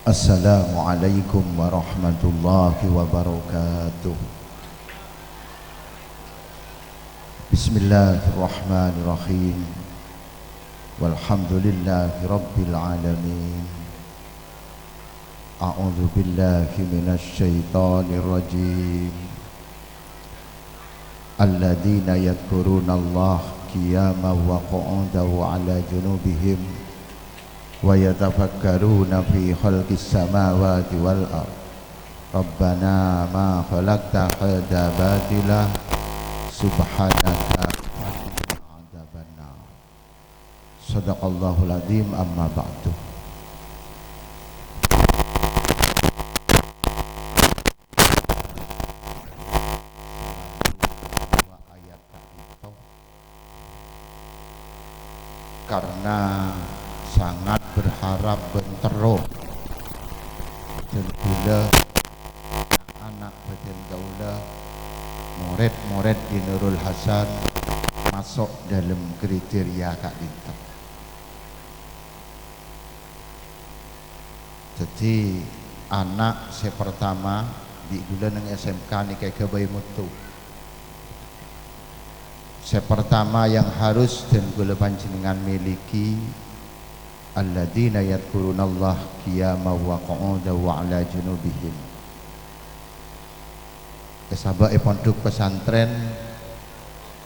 Assalamualaikum warahmatullahi wabarakatuh. Bismillahirrahmanirrahim. Walhamdulillahi rabbil alamin. A'udzu billahi minasy syaithanir rajim. Alladzina yadhkurunallaha qiyaman wa qu'udan wa 'ala junubihim wa yatafakkaruna fi khalqis samawati wal ardh. Rabbana ma khalaqta hadza batila subhanaka qina adzabannar. Shadaqallahul adzim. Amma ba'du. Karena sangat berharap bentero dan gula anak badan gaula murid-murid di Nurul Hasan masuk dalam kriteria Kak Dinto. Jadi anak saya pertama di gula nang SMK nih kayak kebayi mutu. Saya pertama yang harus dan gula panjenengan miliki alladzina yadhkurunallaha qiyaman wa qu'udan wa 'ala junubihim. Sahabat pondok pesantren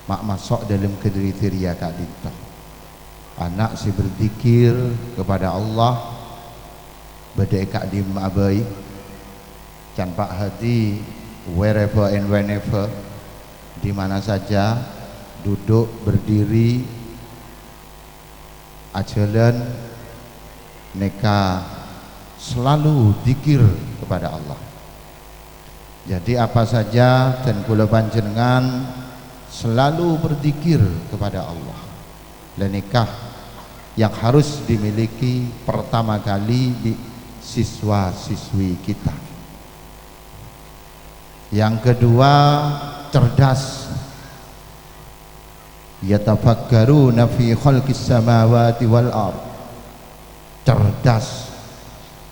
mak masuk dalam kriteria Kak Dinto. Anak si berzikir kepada Allah badai Kak Dim abai can Pak Hadi wherever and whenever, di mana saja, duduk, berdiri, ajalan, neka selalu zikir kepada Allah. Jadi apa saja dan kula panjenengan selalu berzikir kepada Allah. Dan nikah yang harus dimiliki pertama kali di siswa-siswi kita. Yang kedua, cerdas. Yatafakkaruna fi khalqis samawati wal ardh. Cerdas,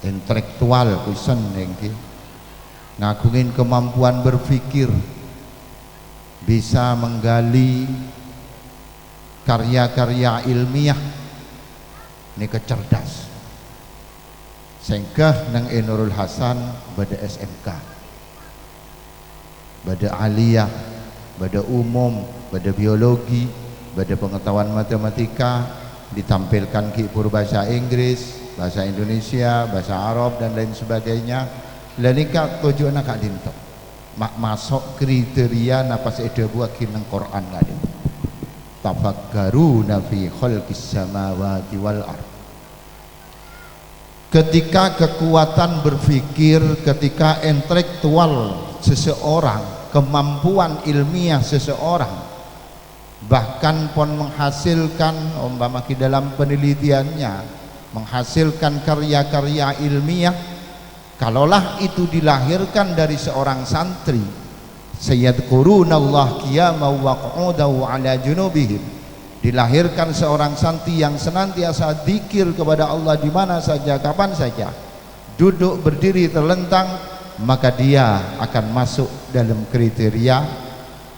intelektual kuisen nengki, ngagungin kemampuan berpikir, bisa menggali karya-karya ilmiah, ini kecerdas. Sehingga nang Nurul Hasan bada SMK, bada aliyah, bada umum, bada biologi, bada pengetahuan matematika, ditampilkan kipur bahasa Inggris, bahasa Indonesia, bahasa Arab dan lain sebagainya. Lanika tujuan Kak Dinto mak masuk kriteria napas eda buah kineng Quran Kak Dinto. Tafakkaruna fi khalqis samawati wal ardh. Ketika kekuatan berpikir, ketika intelektual seseorang, kemampuan ilmiah seseorang bahkan pun menghasilkan umpama di dalam penelitiannya menghasilkan karya-karya ilmiah, kalaulah itu dilahirkan dari seorang santri, sayadhkurunallaha qiyaman wa qu'udan wa 'ala junubihim, dilahirkan seorang santri yang senantiasa zikir kepada Allah di mana saja, kapan saja, duduk, berdiri, terlentang, maka dia akan masuk dalam kriteria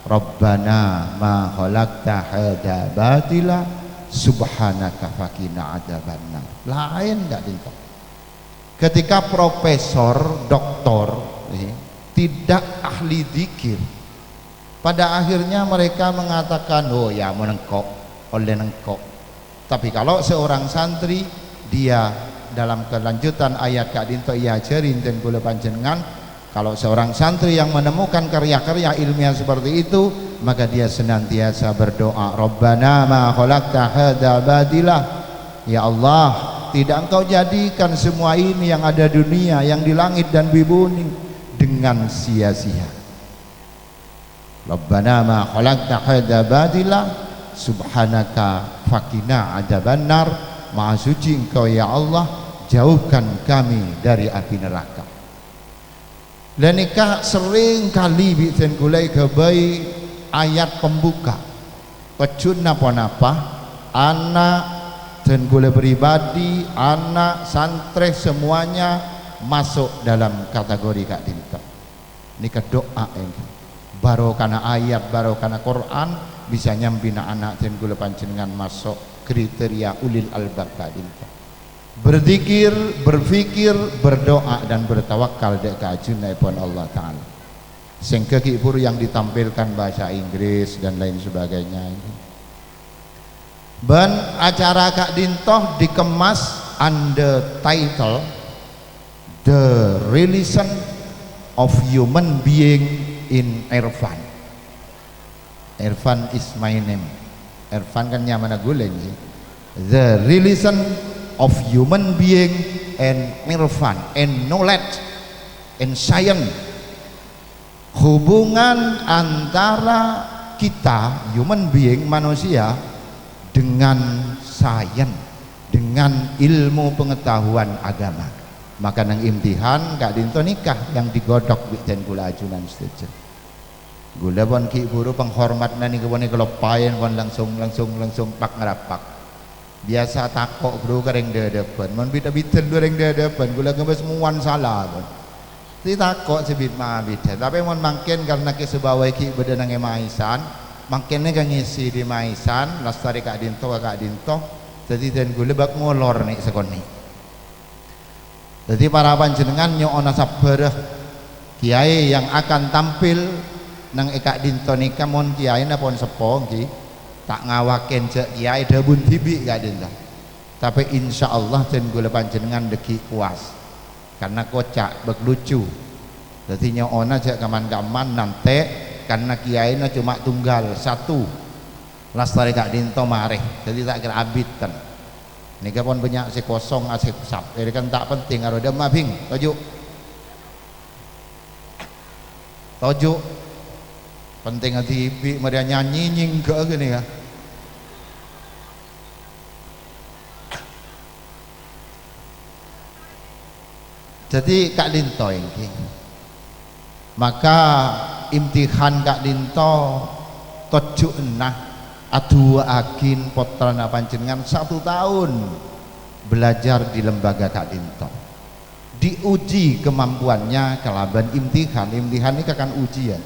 Rabbana ma khalaqta hadza batila subhanaka faqina adzabannar. Lain enggak Dinto. Ketika profesor, doktor tidak ahli zikir, pada akhirnya mereka mengatakan oh ya menengkok oleh nengkok. Tapi kalau seorang santri, dia dalam kelanjutan ayat Kak Dinto ia ajarin dan kula panjenengan, kalau seorang santri yang menemukan karya-karya ilmiah seperti itu, maka dia senantiasa berdoa, Rabbana ma khalaqta hadza batila, ya Allah, tidak engkau jadikan semua ini yang ada dunia, yang di langit dan di bumi dengan sia-sia. Rabbana ma khalaqta hadza batila subhanaka faqina adzabannar. Maha suci engkau ya Allah, jauhkan kami dari api neraka. Dan nikah sering kali bikin gulai kebai ayat pembuka pecun napa-napa anak dan gula pribadi, anak, santri semuanya masuk dalam kategori Kak Dinto. Nika doa ini baru karena ayat, baru karena Quran bisa nyampina anak dan gula panjenengan masuk kriteria ulil albab Kak Dinto. Berzikir, berfikir, berdoa dan bertawakal dek kajunipun Allah Ta'ala. Sing kekipur yang ditampilkan bahasa Inggris dan lain sebagainya ini. Ben acara Kak Dinto dikemas under title The Relation of Human Being in Irfan. Irfan is my name. Irfan kan nyamana gulen sih. The Relation of Human Being and Irfan and Knowledge and Science. Hubungan antara kita human being manusia dengan sains, dengan ilmu pengetahuan agama. Maka nang imtihan Kak Dinto nikah yang digodok dan gula ajunan setuju. Gula pun ki buru penghormat nani keboni kelopayan pun langsung pak ngerapak. Biasa takok bro kareng dedepan, mon bita dua reng dedepan gula kebes muan salah pun. Ti takok sebit ma bida, tapi mon mangken karena ke sebawai ki beda nang emaisan, mangkene kang ngisi di maisan, lastari Kak Dinto, jadi dan gula bak ngolor nih sekoni. Jadi para panjenengan nyona sabareh kiai yang akan tampil nang Kak Dinto nikah mon kiai napon sepo nggih tak ngawaken cek kiai dabun tibi Kak Dinto. Tapi insyaallah den gula panjenengan deki kuas. Karena kocak lucu. Jadi nyona cek kaman-kaman nanti karena kiai cuma tunggal satu. Lastari Kak Dinto mareh. Jadi tak kira abitan. Nika pun banyak si kosong asik sap. Jadi kan tak penting ada mabing. Tojuk. Penting hati ibi mereka nyanyi nyingke gini ya. Jadi Kak Dinto ini. Maka imtihan Kak Dinto tojuk nah adu akin potrana panjenengan 1 tahun belajar di lembaga Kak Dinto. Diuji kemampuannya kelaban imtihan ini kan ujian.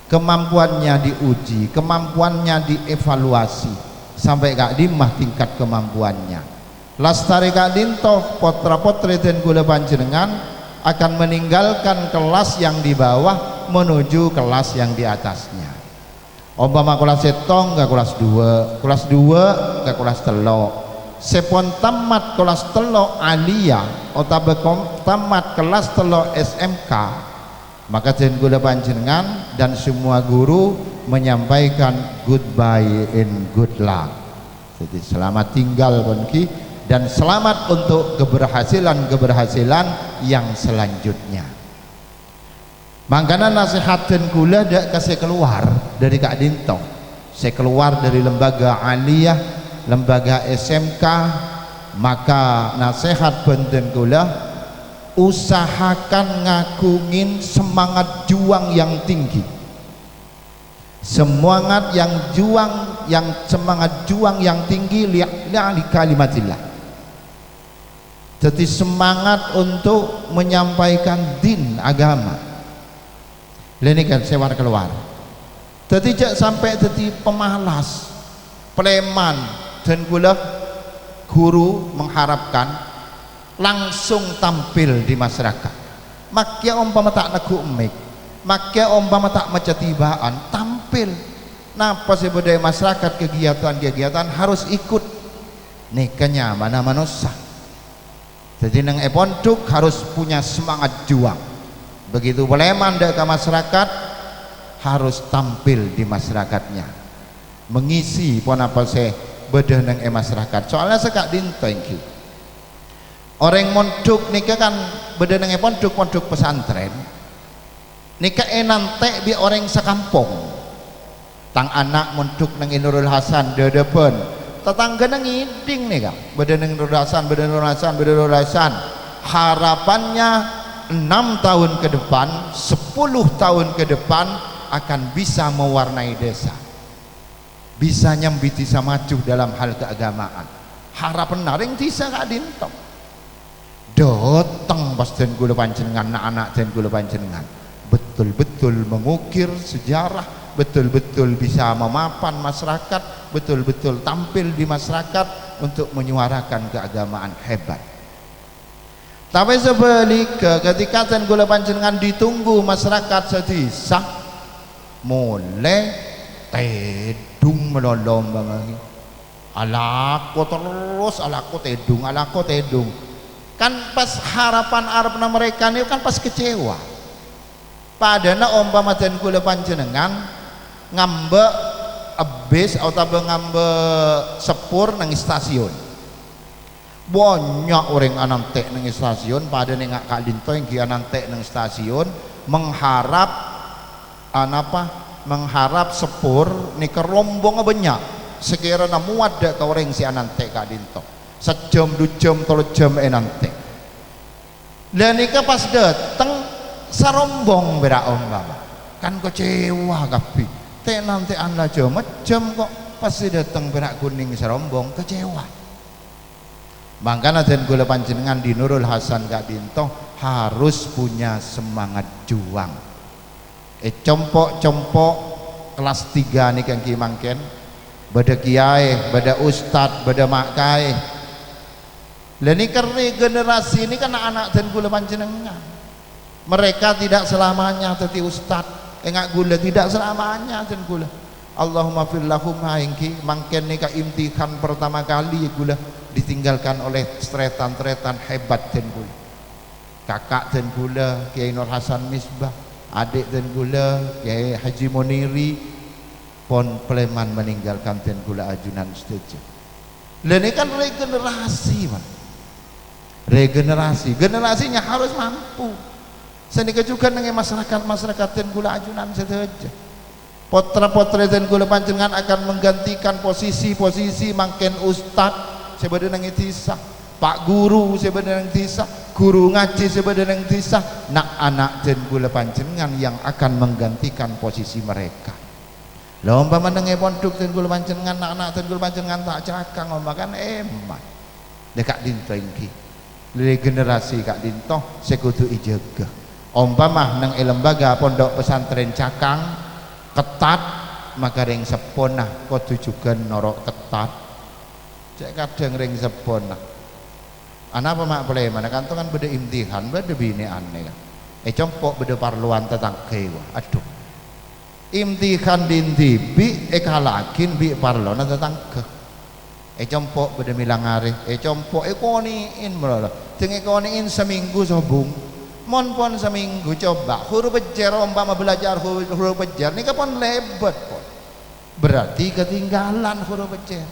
Kemampuannya diuji, kemampuannya dievaluasi sampai Kak Dimah tingkat kemampuannya. Lastari Kak Dinto potra potri dan gula panjenengan akan meninggalkan kelas yang di bawah menuju kelas yang di atasnya. Umpama kelas setong ke kelas 2 ke kelas telok. Sepon tamat kelas telok aliyah atau tamat kelas telok SMK, maka den gula panjenengan dan semua guru menyampaikan goodbye and good luck. Jadi selamat tinggal konki dan selamat untuk keberhasilan yang selanjutnya. Makanya nasihat dan gula dak kasih keluar dari Kak Dinto. Saya keluar dari lembaga aliyah, lembaga SMK, maka nasihat benten gula usahakan ngagungin semangat juang yang tinggi. Semangat semangat juang yang tinggi li kalimatillah. Jadi semangat untuk menyampaikan din agama. Ini kan sewar keluar. Jadi jak sampai jadi pemalas, preman dan guru mengharapkan langsung tampil di masyarakat. Makia umpama tak neguk mik, makia umpama tak macetibaan tampil. Napa sebagai masyarakat kegiatan harus ikut. Nikahnya mana manusia. Jadi nang pondok harus punya semangat juang. Begitu preman ke masyarakat harus tampil di masyarakatnya, mengisi pon apa sih bedah nang masyarakat. Soalnya Kak Dinto ini orang mondok nikah kan bedah nang pondok pesantren nikah enante bi orang sekampung. Tang anak mondok nang Nurul Hasan dedepen tetangga nang ngiding nih kak bedah nang Nurul Hasan harapannya 6 tahun ke depan 10 tahun ke depan akan bisa mewarnai desa, bisa nyambiti bisa maju dalam hal keagamaan. Harapan naring bisa Kak Dinto doteng pas den kula panjenengan anak-anak den kula panjenengan betul-betul mengukir sejarah, betul-betul bisa memapan masyarakat, betul-betul tampil di masyarakat untuk menyuarakan keagamaan hebat. Tapi sebaliknya ketika den kula panjenengan ditunggu masyarakat sedisa mulai tedung melolong banget. Alako terus, alako tedung. Kan pas harapan Arabna mereka ini kan pas kecewa. Padahal umpama den kula panjenengan ngambek abis atau ngambek sepur nang stasiun. Banyak orang anantek nang stasiun, padahal nengak Kak Dinto yang ki anantek nang stasiun mengharap mengharap sepur nih kerombong banyak. Sekiranya muat dak kau orang si anantek Kak Dinto. Sejam, 2 jam, 3 jam nanti. Dan nika pas dateng sarombong beda umpama. Kan kecewa kapi. Teh nanti anda jam kok pasti dateng berak kuning sarombong kecewa. Makanya den kula panjenengan di Nurul Hasan Kak Dinto harus punya semangat juang. Compok kelas 3 nih kan ki mangken. Bada kiai, bada ustad, bada makai. Leni kerri generasi ini kan anak dan gula panjenengan. Mereka tidak selamanya teti ustad, engak gula tidak selamanya dan gula. Allahumma fillahum haingki mangken nika imtihan pertama kali gula ditinggalkan oleh tretan-tretan hebat dan gula. Kakak dan gula Kiai Nur Hasan Misbah, adik dan gula Kiai Haji Moniri pon Pleman meninggalkan ten gula ajunan setuju. Ini kan regenerasi man. Generasinya harus mampu. Senika juga dengan masyarakat ten gula ajunan setuju. Potra-potra ten gula panjenengan akan menggantikan posisi-posisi mangken ustad sebenarnya nang itisah, pak guru sebenarnya nang itisah, guru ngaji sebenarnya nang itisah, anak ten gula panjenengan yang akan menggantikan posisi mereka. Lomba mendengar pondok ten kula panjenengan anak-anak ten kula panjenengan tak cakang kan emak dekat Dinto iki dari generasi Kak Dinto sekutu ijaga umpama nang lembaga pondok pesantren cakang ketat maka ring sepona kudu juga norok ketat cek kadang ring sepona ana apa mak boleh mana kantongan beda imtihan beda bini aneh kan compok beda parluan tetangga aduh imtihan dinti bi ekalakin bi parlona tetangga compok beda milang hari compok koniin melolo jeung koniin seminggu sobung mon pon seminggu coba huruf bejar umpama belajar huruf bejar ini kapan lebat pon berarti ketinggalan huruf bejar.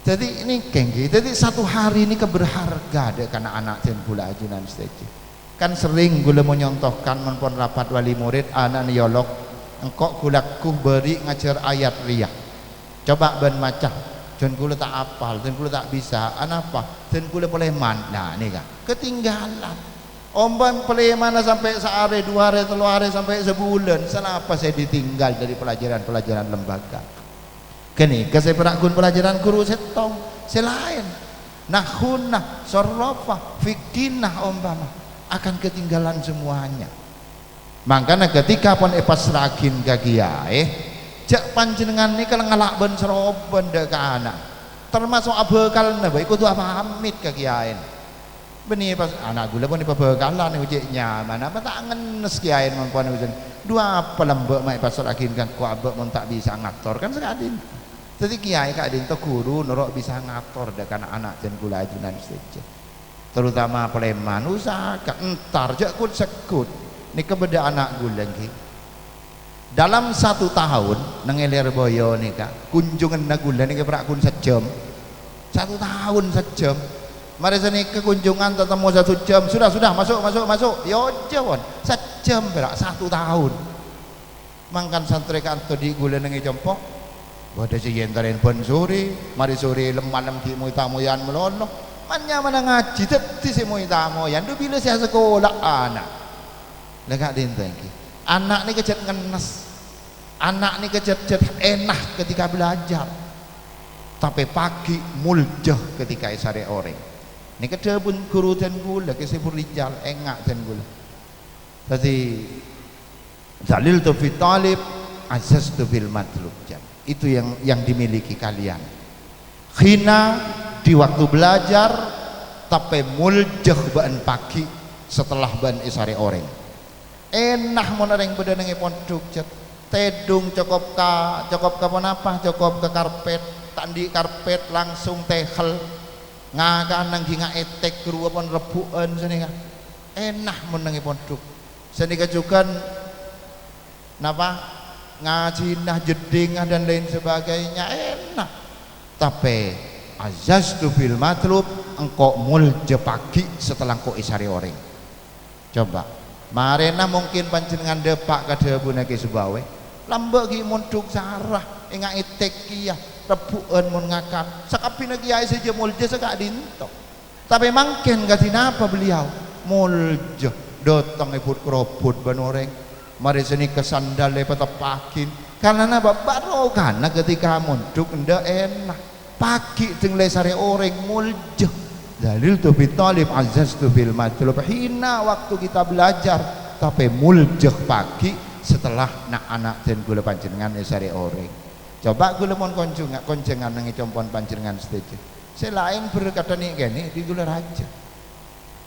Jadi ini kengki jadi satu hari ini keberharga dek karena anak dan gula ajunan stage. Kan sering gula menyontohkan menpon rapat wali murid anak niolog engkok gulaku beri ngajar ayat riak coba ben macah dan gula tak apal dan gula tak bisa apa dan gula peleman nah ini kan ketinggalan omban peleman sampai sehari 2 hari 3 hari sampai sebulan kenapa saya ditinggal dari pelajaran lembaga kini saya perakun pelajaran guru setong selain nahunah sorrofah fiktinah umpama akan ketinggalan semuanya. Makanya ketika pun epas ragin gagiae jak panjenengan ini kalau ngalak ben seroben dek anak termasuk abekalna baik kudu apa amit gagiaen beni pas anak gula pun bekalan ujeknya mana apa tak ngenes kiaen pun ujen dua apa lembek mai pas ragin kan ku abek mun tak bisa ngatur kan sekadin jadi kiai Kak Dinto guru norok bisa ngatur dek anak dan gula ajunan saja terutama Pleman usahakan entar jakut sekut ini kebeda anak gula lagi dalam 1 tahun nengelir boyo nih Kak kunjungan nagula nih keperakun sejam 1 tahun sejam mari sini kekunjungan tetemu 1 jam sudah masuk yo jawon sejam berak 1 tahun mangkan santri kantor di gula nih compok bodoh si yenterin pun sore mari sore malam di tamuyan meloloh manya mana ngaji teti si tamuyan du bila saya sekolah anak lega Dinto iki anak ni kecet ngenes anak ni kecet enak ketika belajar tapi pagi muljah ketika sare orang Nika pun guru dan gula kesepur rijal engak dan gula. Tadi dalil tu fi talib azaz tu bil matlub. Itu yang dimiliki kalian. Khina di waktu belajar tapi muljah ban pagi setelah ban isare oreng. Enah monereng bedanenge pondok jet. Tedung cukup ka apa? Cukup ke karpet, tandi karpet langsung tehel. Ngakan nang ginga etek guru pon rebuan senika. Enah menengi pondok. Senika juga napa ngaji nah jeding dan lain sebagainya enak. Tapi azaztu bil matlub engkau mulje pagi setelah engkau isari orang. Coba marena mungkin panjenengan depak kada bunake sebawe lambek ki mondok sarah inga etek kia rebuan mun ngakan sakapina kiai saja mulje sekak dinto. Tapi mungkin gadinapa beliau mulje dotong ibut kerobot banoreng mari sini kesandal petepakin karena napa baru karena ketika mondok ndak enak pagi teng lesare orang mulje dalil tu bi talib azaz tu bil matlub hina waktu kita belajar tapi mulje pagi setelah nak anak dan gula panjenengan lesare orang. Coba gula mon konjengan nang compon panjenengan setuju selain berkata nih gini di gula raja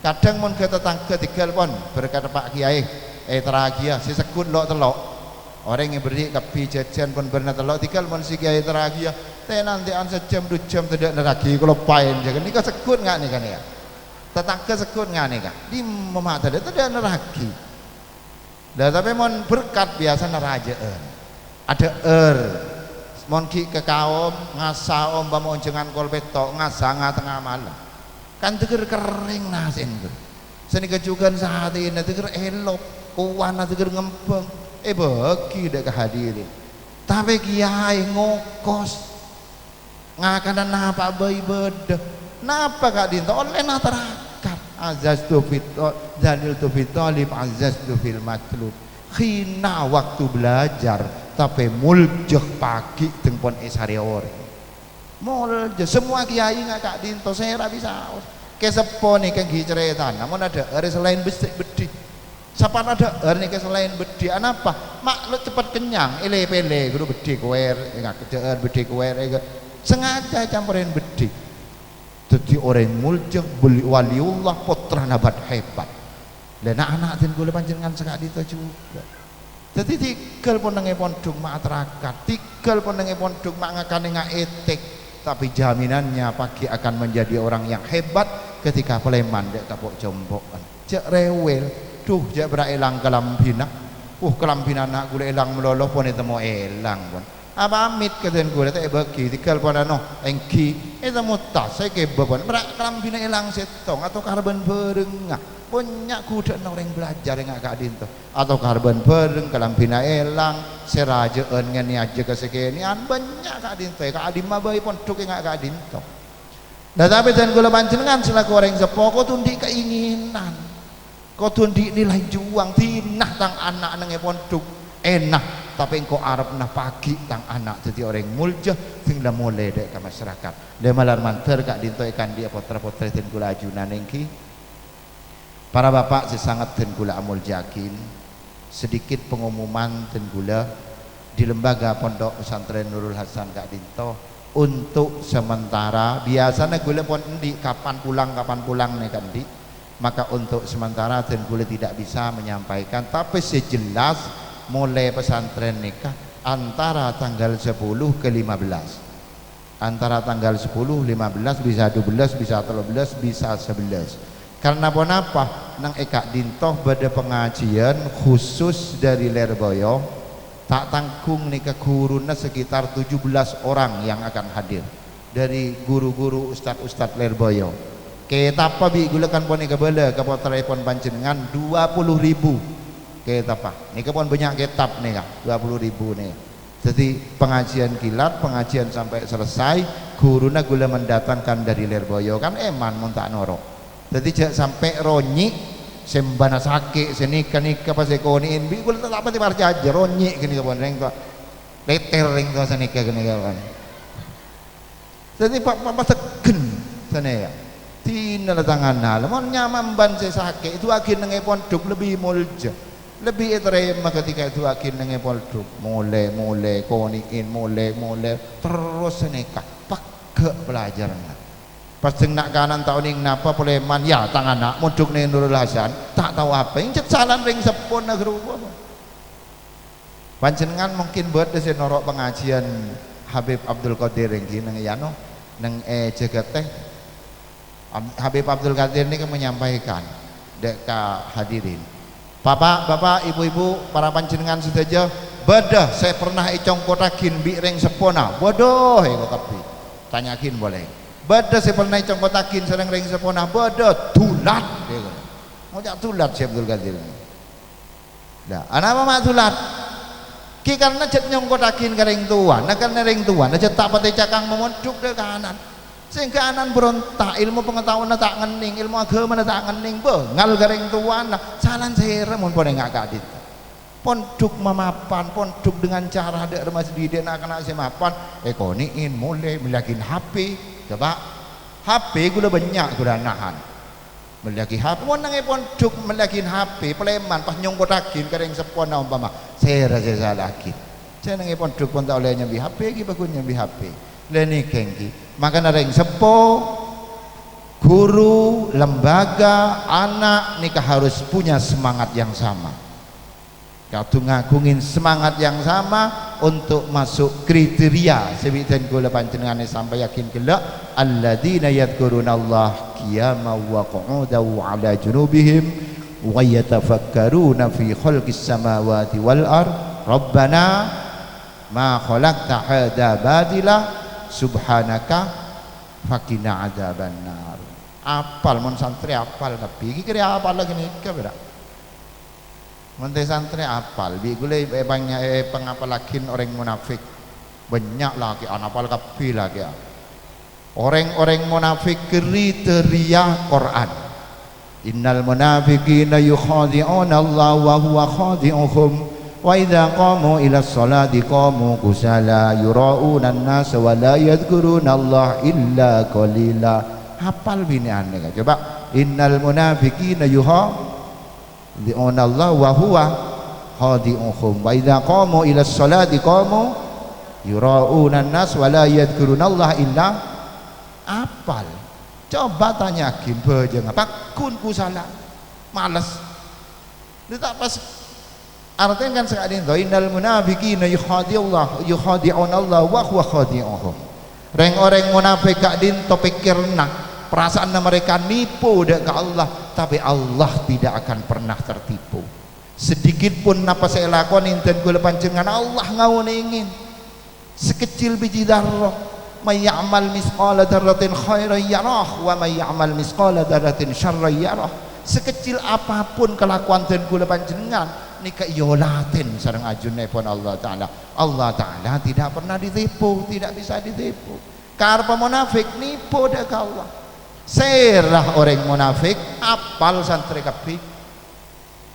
kadang mon ke tetangga tinggal pon berkata Pak Kiai teragia si sekut lo telok orang yang beri kapi jajan pun benar telok tinggal mon si Kiai teragia teh nanti an sejam 2 jam tidak neragi kalau pain jangan ini kau sekut nggak nih kan ya tetangga sekut nggak nih kan di memata dia tidak neragi dah tapi mon berkat biasa neraja ada mon ki ke kaum ngasa om bama oncengan kol betok ngasa tengah malam kan teger kering nasin tuh seni kejugan saat ini teger elok kuwana teger ngempeng bagi dah kehadirin tapi kiai ngokos ngakanan napa bayi beda napa kak dinto oleh natarakat azaz tu fit dalil tu fit talib azaz tu fil matlub khina waktu belajar tapi muljah pagi tengpon esare ore muljah semua kiai nggak kak dinto saya bisa kesepo nih kan cerita namun ada hari selain bedi siapa ada hari nih selain bedi apa mak lo cepat kenyang pele guru bedi kuer nggak kejar bedi kuer sengaja campurin bedi jadi orang muljah beli waliullah putra nabat hebat dan anak dan gula panjenengan sekak itu juga. Jadi tinggal pun nengi pondok mak terakat, tinggal pun nengi pondok mak ngakane etek, tapi jaminannya pagi akan menjadi orang yang hebat ketika peleman dek kapok jombokan. Cek rewel, duh cek berelang kelambina, kelambina nak gula elang meloloh pun itu mau elang pun. Apa amit keten gula tak bagi, tinggal pun engki, itu mutas saya kebabon, berak kelambina elang setong atau karban berengah. Banyak kuda orang belajar yang agak dinto atau karban bareng kalam bina elang seraja ngeni aja kesekenian banyak kak dinto kak adim mabai pondok yang agak dinto. Nah tapi dan gula panjenengan selaku orang sepo kau tundi keinginan kau tundi nilai juang tinah tang anak nang pondok enak tapi engkau arab nah pagi tang anak jadi orang muljah tinggal mulai dek ke masyarakat dia malar manter kak dinto ikan dia potra-potra dan gula ajunan engki. Para bapak sesangat dan gula amul jakin sedikit pengumuman dan gula di lembaga pondok pesantren Nurul Hasan Kak Dinto untuk sementara biasanya gula pun di kapan pulang nih kan di maka untuk sementara dan gula tidak bisa menyampaikan tapi sejelas mulai pesantren nikah antara tanggal 10 ke 15 antara tanggal 10 15 bisa 12 bisa 13 bisa 11 karena apa nang Eka Dintoh pada pengajian khusus dari Lerboyo tak tanggung nikah guruna sekitar 17 orang yang akan hadir dari guru-guru ustadz Lerboyo kita apa bi gulakan pon nikah bela kapal telepon panjenengan 20.000 kita apa nikah pon banyak kitab nih 20.000 nih jadi pengajian kilat pengajian sampai selesai guruna gula mendatangkan dari Lerboyo kan eman montak norok jadi sampai ronyi sembana sakit senika pas ekoniin bi gula tak apa tibar aja ronyi gini kapan reng kok leter reng kok senika gini kapan jadi pak segen sana ya tina tangan hal mon nyaman ban saya sakit itu akhir nenge pondok lebih mulja lebih terima ketika itu akhir nenge pondok mulai koniin mulai terus nikah pakai pelajaran pas nak kanan tahun ing napa poleman ya tangan nak muduk nih Nurul Hasan tak tahu apa yang salan ring sepon negru panjenengan mungkin buat desi norok pengajian Habib Abdul Qadir yang gini nang yano nang jagat teh Habib Abdul Qadir ini menyampaikan dek hadirin bapak ibu-ibu para panjenengan sedaja badah saya pernah icong kotakin bi ring sepona bodoh ya tapi tanyakin boleh badah saya pernah icong kotakin sering ring sepona bodoh tulat mau jak tulat si Abdul Qadir dah anak apa tulat ki karena jet nyong kotakin ke ring tuan nah karena ring tuan nah jet tak pati cakang memonduk dek kanan sehingga anan berontak ilmu pengetahuan tak ngening ilmu agama tak ngening bengal garing tuan salan saya mun pun enggak kadit ponduk memapan ponduk dengan cara ada remaja didik nak kena semapan ekoniin mulai meliakin HP coba HP gula banyak gula nahan meliaki HP mun nang ponduk meliakin HP peleman pas nyong kotakin garing sepona umpama saya rasa salah lagi saya nang ponduk pun tak oleh nyambi HP lagi bagus nyambi HP leni kengki maka nareng sepo guru lembaga anak nikah harus punya semangat yang sama kau ngagungin semangat yang sama untuk masuk kriteria sebitan gula panjenengan sampai yakin gelak alladzina yadhkurunallaha qiyaman wa qu'udan ala junubihim wa yatafakkaruna fi khalqis samawati wal ard rabbana ma khalaqta hadza batila subhanaka fakina adzabannar apal mon santri apal tapi iki kira apal lagi nih kira mon santri apal bi gule banyak pengapalakin orang munafik banyak lagi anapal kapi lagi orang-orang munafik kriteria Quran innal munafiqina yukhadi'una Allah wa huwa khadi'uhum wa idza qamu ila sholati qamu kusala yura'una an-nas wa la yadhkuruna Allah illa qalila hafal bini aneh coba innal munafiqina yukhadi'una Allah wa huwa khadi'uhum wa idza qamu ila sholati qamu yura'una an-nas wa la yadhkuruna Allah illa hafal coba tanyakin bejeng apa kun kusala males dia tak pas artinya kan sekali itu innal munafiqina yukhadi'una Allah wa huwa khadi'uhum orang munafik gak din to pikirna perasaan mereka nipu dek ke Allah tapi Allah tidak akan pernah tertipu sedikit pun napa saya lakukan inten kula panjenengan Allah ngawuningin sekecil biji darah may ya'mal misqala dzarratin khairan yarah wa may ya'mal misqala dzarratin syarran yarah sekecil apapun kelakuan dan kula panjenengan nika yolatin sareng ajune pun Allah Ta'ala tidak pernah ditipu tidak bisa ditipu karena munafik nipu dek Allah serah orang munafik apal santri kapi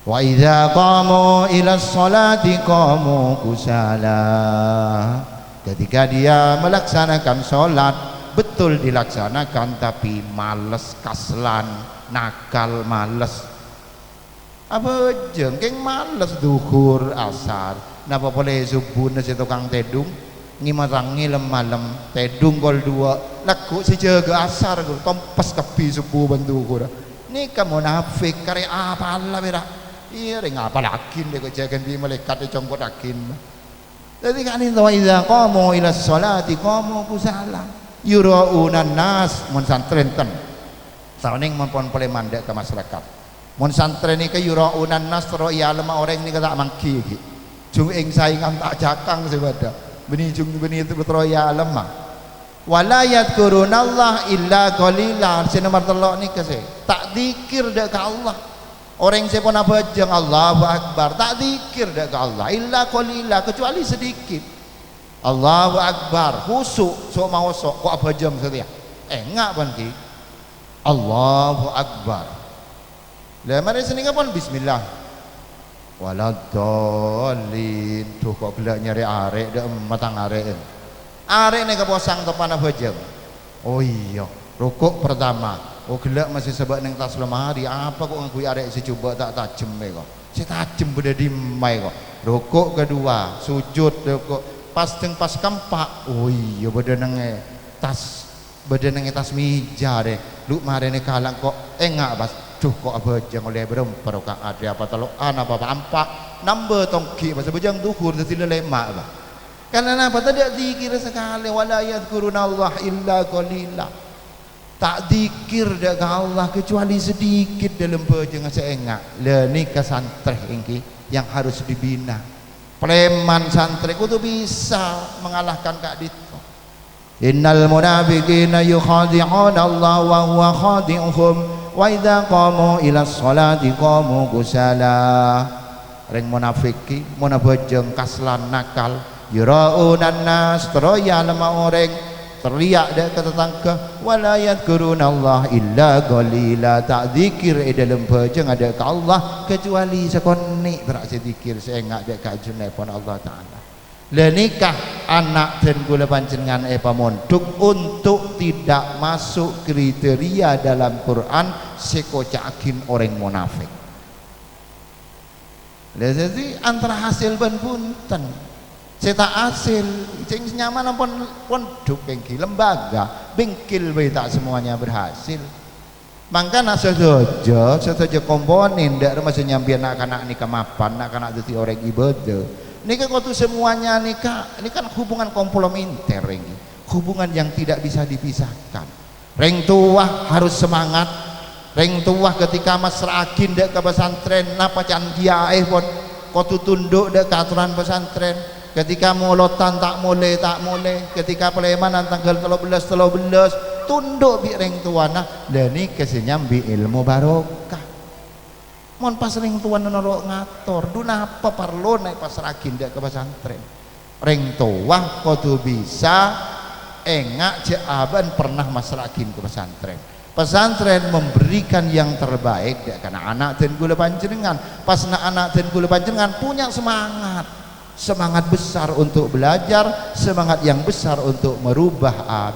wa idza qamu ila sholati qamu kusala ketika dia melaksanakan sholat betul dilaksanakan tapi males kaslan nakal males apa jengkeng males duhur asar napa boleh subuh nasi tukang tedung ngimarang ngilem malam tedung gol dua laku si jaga asar tompas kapi subuh banduhur ni kamu munafik kare apa Allah bera iya ring apa lakin dek jagan di malaikat di congkot akin jadi kan itu wa idza qamu ila sholati qamu kusala yura'una nas mun santrenten saning mun pon pole mandek ke masyarakat mun santri ni ke yura'unan nas ro ya lema orang ni tak mangki iki jung ing saingan tak jakang sebada beni jung beni itu betro ya lema wala yadhkurunallah illa qalila nomor telok ni ke tak zikir dek ke Allah orang sepon apa jeng Allahu akbar tak zikir dek ke Allah illa qalila kecuali sedikit Allahu akbar khusuk sok mau sok kok apa jeng setia enggak banti Allahu akbar lah mari sini kapan bismillah waladhdallin tuh kok gelak nyari arek dak matang arek nek keposang topan bajeng oh iya rukuk pertama Oh gelak masih sebab neng tas lemari apa kok ngakui arek si coba tak tajem kok. Si tajem beda di mai kok. Rokok kedua, sujud rokok pas kempak. Oh iya beda neng tas tas meja deh. Lu marene kalang kok enggak pas. Duh kok apa jang oleh berempat kok ada apa telokan apa ampak nambah tongki pas bejang duhur tidak lemak bah. Karena apa tadi zikir sekali wala yadhkurunallah illa qalila. Tak zikir dak Allah kecuali sedikit dalam bejang seengak. Le ni ke santri ini yang harus dibina. Preman santri itu bisa mengalahkan Kak Dito. Innal munafiqina yukhadi'una Allah wa huwa khadi'uhum wa idza qamu ila sholati qamu kusala. Reng munafiki munafajeng kaslan nakal yuraunan nas teroya lemah orang teriak dak ke tetangga wala yadhkurunallah illa qalila tak zikir dalam bejeng ada ke Allah kecuali sekoni berak zikir seengak dak kajune pun Allah taala. Le nikah anak dan kula panjenengan pamondok untuk tidak masuk kriteria dalam Quran sekocakin orang munafik. Le jadi antara hasil ben punten cetak hasil cing nyaman pun duk bengki lembaga bengkil bae tak semuanya berhasil. Mangkana sedojo komponen ndak masih nyambi anak-anak nikah mapan anak-anak dadi orang ibadah. Nikah kau semuanya nikah ini kan hubungan komplementer ini, hubungan yang tidak bisa dipisahkan. Reng tua harus semangat. Reng tua ketika masrakin dek ke pesantren napa candia pun kau tunduk dek ke aturan pesantren. Ketika molotan tak mulai ketika pelemanan tanggal 13 tunduk bi reng tuana dan ini kesenyambi ilmu barokah. Mon pas reng tuan noro ngatur duna apa perlu naik pas ragin dek ke pesantren. Reng tua kau bisa engak jawaban pernah mas ragin ke pesantren. Pesantren memberikan yang terbaik dek karena anak dan gula panjenengan. Pas anak dan gula panjenengan punya semangat besar untuk belajar, semangat yang besar untuk merubah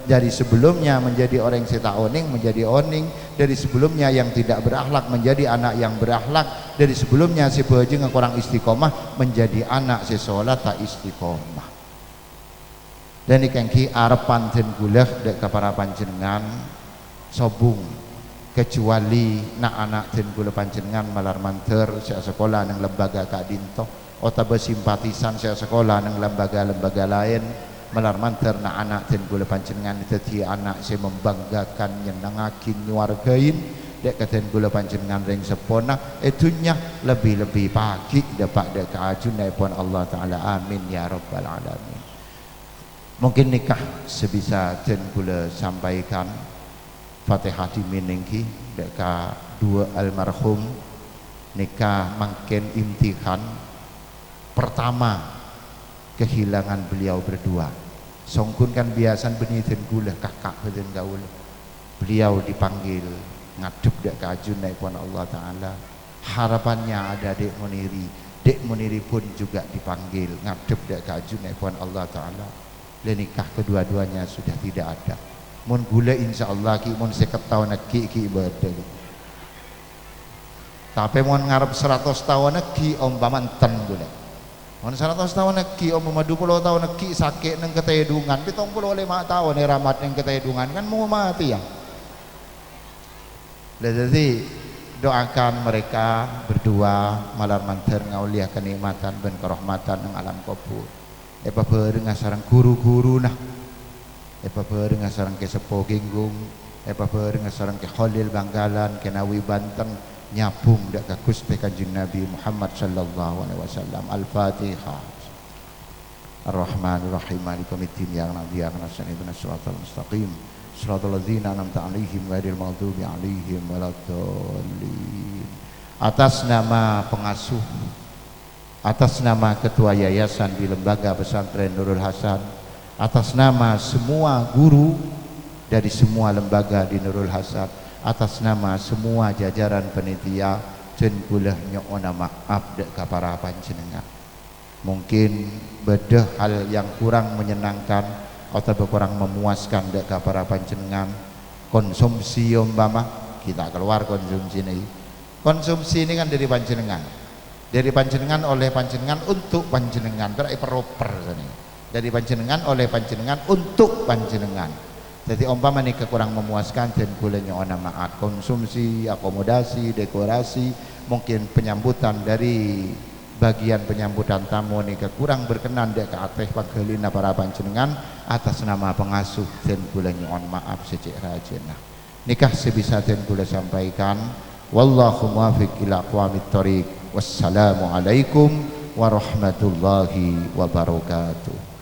dari sebelumnya menjadi orang yang oning menjadi oning, dari sebelumnya yang tidak berakhlak menjadi anak yang berakhlak, dari sebelumnya si bejeng kurang istiqomah menjadi anak si sholat tak istiqomah. Dan ikengki arepan den guleh dek para panjenengan sobung kecuali nak anak den guleh panjenengan malar manter saya sekolah nang lembaga Kak Dinto otaba simpatisan saya sekolah nang lembaga-lembaga lain melar manter na anak dan gula panjenengan dadi anak saya membanggakan nyenengakin nyuargain dek katen gula panjenengan ring sepona etunya lebih pagi dapat dek kaajun pun Allah taala amin ya rabbal alamin. Mungkin nikah sebisa dan gula sampaikan Fatihah diminingki dek ka dua almarhum nikah mangken imtihan pertama kehilangan beliau berdua. Songkun kan biasan benih dan gula kakak dan gaul. Beliau dipanggil ngadep dek kajun naik pun Allah taala. Harapannya ada Dek Muniri pun juga dipanggil ngadep dek kajun naik pun Allah taala. Dan nikah kedua-duanya sudah tidak ada. Mun gula insyaallah ki mun 50 tahun ki ibadah. Tapi mun ngarep 100 tahun ki umpaman ten gula. Mun 100 tahun neki umpama 20 tahun neki sakit nang ketedungan 75 tahun ramat nang ketedungan kan mau mati ya. Jadi doakan mereka berdua malar manter ngauliah kenikmatan dan kerahmatan nang alam kubur. Epa bareng sareng guru-guru nah. Epa bareng sareng ke Sepo Ginggung, epa bareng sareng ke Khalil Banggalan, ke Nawi Banten nyapung dak ka Gusti Kanjeng Nabi Muhammad sallallahu alaihi wasallam. Al-Fatihah. Ar-Rahmanir Rahim. Malikum yaumiddin ya Nabi ya Nabi siratal mustaqim. Siratal ladzina an'amta 'alaihim ghairil maghdubi 'alaihim waladdallin. Atas nama pengasuh, atas nama ketua yayasan di Lembaga Pesantren Nurul Hasan, atas nama semua guru dari semua lembaga di Nurul Hasan, atas nama semua jajaran penitia jen kulah nyokona maaf dek ka para panjenengan. Mungkin beda hal yang kurang menyenangkan atau kurang memuaskan dek ka para panjenengan konsumsi umpama kita keluar konsumsi ini kan dari panjenengan oleh panjenengan untuk panjenengan berarti proper dari panjenengan oleh panjenengan untuk panjenengan. Jadi umpama nih kurang memuaskan dan gulanya ona maat konsumsi, akomodasi, dekorasi, mungkin penyambutan dari bagian penyambutan tamu nih kurang berkenan dek ke atas panggelina para panjenengan atas nama pengasuh dan gulanya on maaf secik rajin. Nikah sebisa dan gula sampaikan. Wallahu muwaffiq ila aqwamit thoriq. Wassalamualaikum warahmatullahi wabarakatuh.